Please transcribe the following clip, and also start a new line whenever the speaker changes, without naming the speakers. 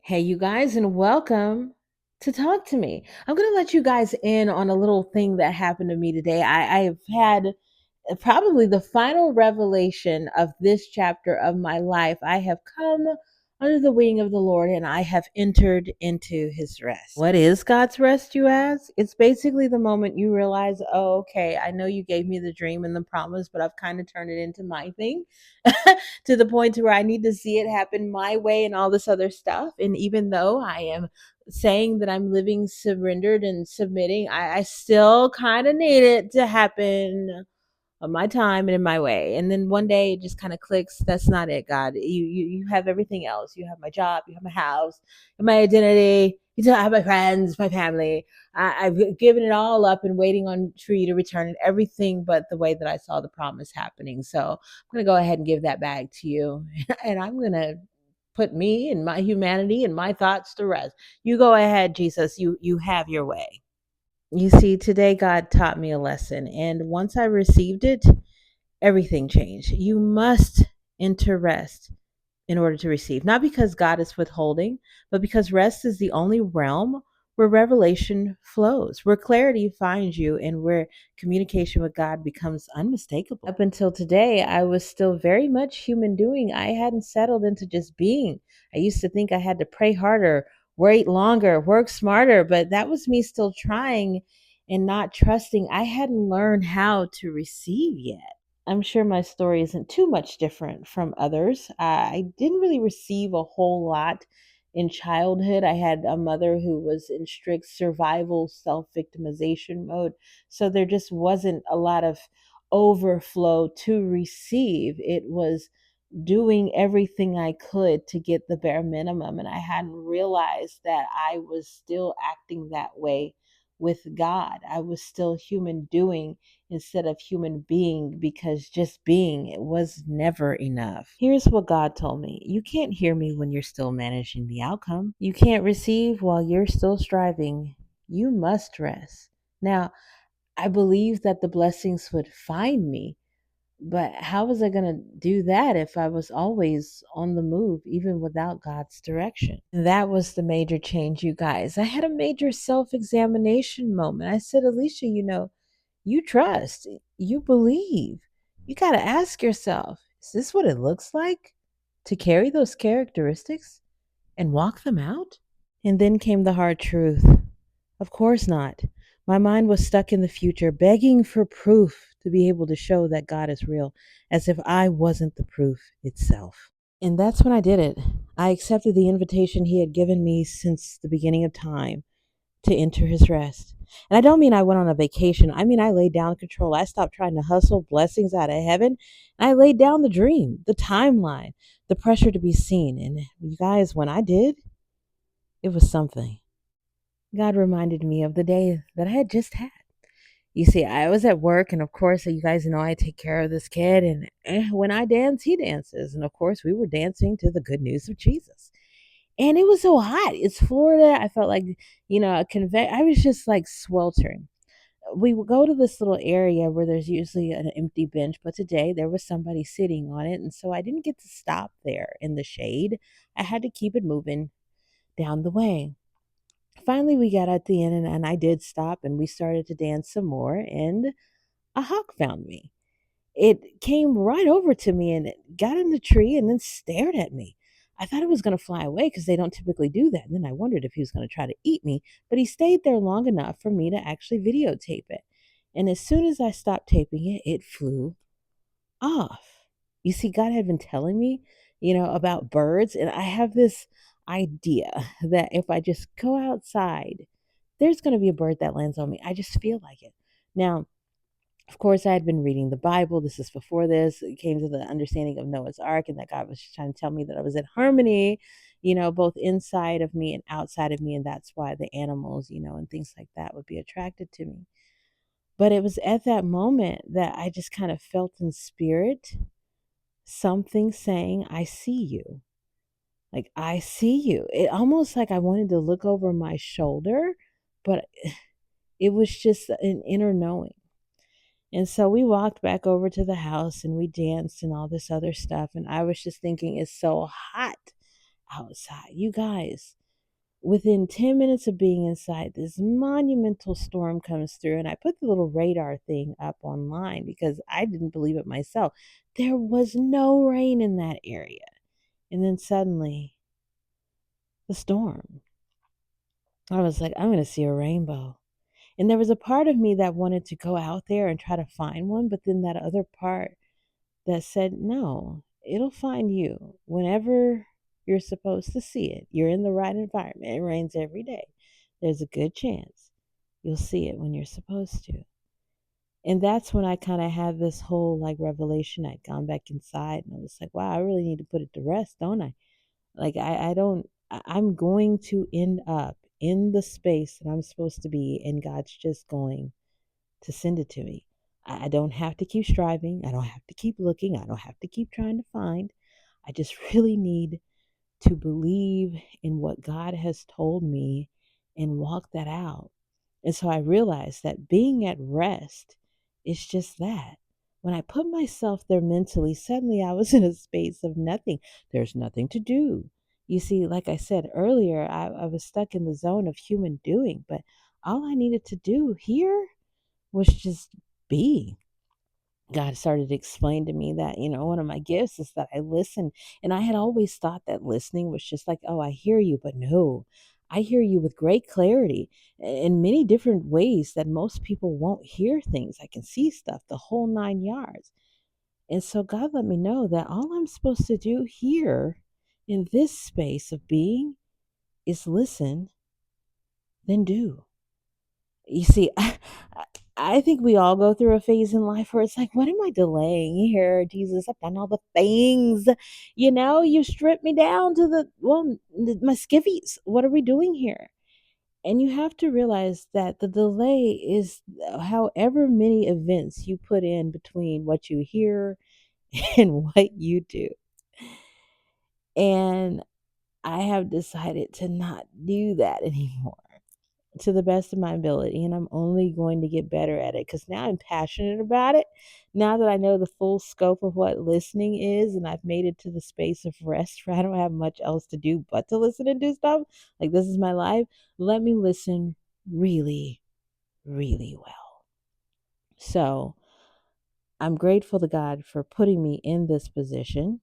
Hey, you guys, and welcome to Talk to Me. I'm going to let you guys in on a little thing that happened to me today. I have had probably the final revelation of this chapter of my life. I have come under the wing of the Lord and I have entered into his rest. What is God's rest, you ask? It's basically the moment you realize, oh, okay, I know you gave me the dream and the promise, but I've kind of turned it into my thing to the point to where I need to see it happen my way and all this other stuff. And even though I am saying that I'm living surrendered and submitting, I still kind of need it to happen of my time and in my way. And then one day it just kind of clicks. That's not it, God. You have everything else. You have my job. You have my house. You have my identity. You still have my friends, my family. I've given it all up and waiting on for you to return it. Everything but the way that I saw the promise happening. So I'm gonna go ahead and give that back to you, and I'm gonna put me and my humanity and my thoughts to rest. You go ahead, Jesus. You have your way. You see, today God taught me a lesson, and once I received it, everything changed. You must enter rest in order to receive, not because God is withholding, but because rest is the only realm where revelation flows, where clarity finds you, and where communication with God becomes unmistakable. Up until today, I was still very much human doing. I hadn't settled into just being. I used to think I had to pray harder, wait longer, work smarter, but that was me still trying and not trusting. I hadn't learned how to receive yet. I'm sure my story isn't too much different from others. I didn't really receive a whole lot in childhood. I had a mother who was in strict survival, self victimization mode. So there just wasn't a lot of overflow to receive. It was doing everything I could to get the bare minimum. And I hadn't realized that I was still acting that way with God. I was still human doing instead of human being because just being it was never enough. Here's what God told me. You can't hear me when you're still managing the outcome. You can't receive while you're still striving. You must rest. Now, I believe that the blessings would find me, but how was I going to do that if I was always on the move, even without God's direction? And that was the major change, you guys. I had a major self examination moment. I said, Alicia, you trust, you believe. You got to ask yourself, is this what it looks like to carry those characteristics and walk them out? And then came the hard truth. Of course not. My mind was stuck in the future, begging for proof to be able to show that God is real, as if I wasn't the proof itself. And that's when I did it. I accepted the invitation He had given me since the beginning of time to enter His rest. And I don't mean I went on a vacation. I mean, I laid down control. I stopped trying to hustle blessings out of heaven. And I laid down the dream, the timeline, the pressure to be seen. And you guys, when I did, it was something. God reminded me of the day that I had just had. You see, I was at work, and of course, you guys know I take care of this kid. And when I dance, he dances. And of course, we were dancing to the good news of Jesus. And it was so hot. It's Florida. I felt like, I was just like sweltering. We would go to this little area where there's usually an empty bench, but today there was somebody sitting on it. And so I didn't get to stop there in the shade. I had to keep it moving down the way. Finally, we got at the end, and I did stop, and we started to dance some more, and a hawk found me. It came right over to me and it got in the tree and then stared at me. I thought it was going to fly away because they don't typically do that. And then I wondered if he was going to try to eat me, but he stayed there long enough for me to actually videotape it. And as soon as I stopped taping it, it flew off. You see, God had been telling me, about birds, and I have this idea that if I just go outside, there's going to be a bird that lands on me. I just feel like it. Now, of course, I had been reading the Bible. This is before this. It came to the understanding of Noah's Ark and that God was just trying to tell me that I was in harmony, both inside of me and outside of me. And that's why the animals, and things like that would be attracted to me. But it was at that moment that I just kind of felt in spirit something saying, I see you. Like, I see you. It almost like I wanted to look over my shoulder, but it was just an inner knowing. And so we walked back over to the house and we danced and all this other stuff. And I was just thinking, it's so hot outside. You guys, within 10 minutes of being inside, this monumental storm comes through, and I put the little radar thing up online because I didn't believe it myself. There was no rain in that area. And then suddenly, the storm. I was like, I'm going to see a rainbow. And there was a part of me that wanted to go out there and try to find one, but then that other part that said, no, it'll find you whenever you're supposed to see it. You're in the right environment. It rains every day. There's a good chance you'll see it when you're supposed to. And that's when I kind of had this whole like revelation. I'd gone back inside and I was like, wow, I really need to put it to rest, don't I? Like, I don't, I'm going to end up in the space that I'm supposed to be, and God's just going to send it to me. I don't have to keep striving. I don't have to keep looking. I don't have to keep trying to find. I just really need to believe in what God has told me and walk that out. And so I realized that being at rest is just that. When I put myself there mentally, suddenly I was in a space of nothing. There's nothing to do. You see, like I said earlier, I was stuck in the zone of human doing, but all I needed to do here was just be. God started to explain to me that, one of my gifts is that I listen. And I had always thought that listening was just like, oh, I hear you. But no, I hear you with great clarity in many different ways that most people won't hear things. I can see stuff, the whole 9 yards. And so God let me know that all I'm supposed to do here in this space of being is listen, then do. You see, I think we all go through a phase in life where it's like, what am I delaying here? Jesus, I've done all the things. You stripped me down to my skivvies. What are we doing here? And you have to realize that the delay is however many events you put in between what you hear and what you do. And I have decided to not do that anymore, to the best of my ability, and I'm only going to get better at it because now I'm passionate about it. Now that I know the full scope of what listening is, and I've made it to the space of rest where I don't have much else to do but to listen and do stuff, like this is my life, let me listen really, really well. So I'm grateful to God for putting me in this position.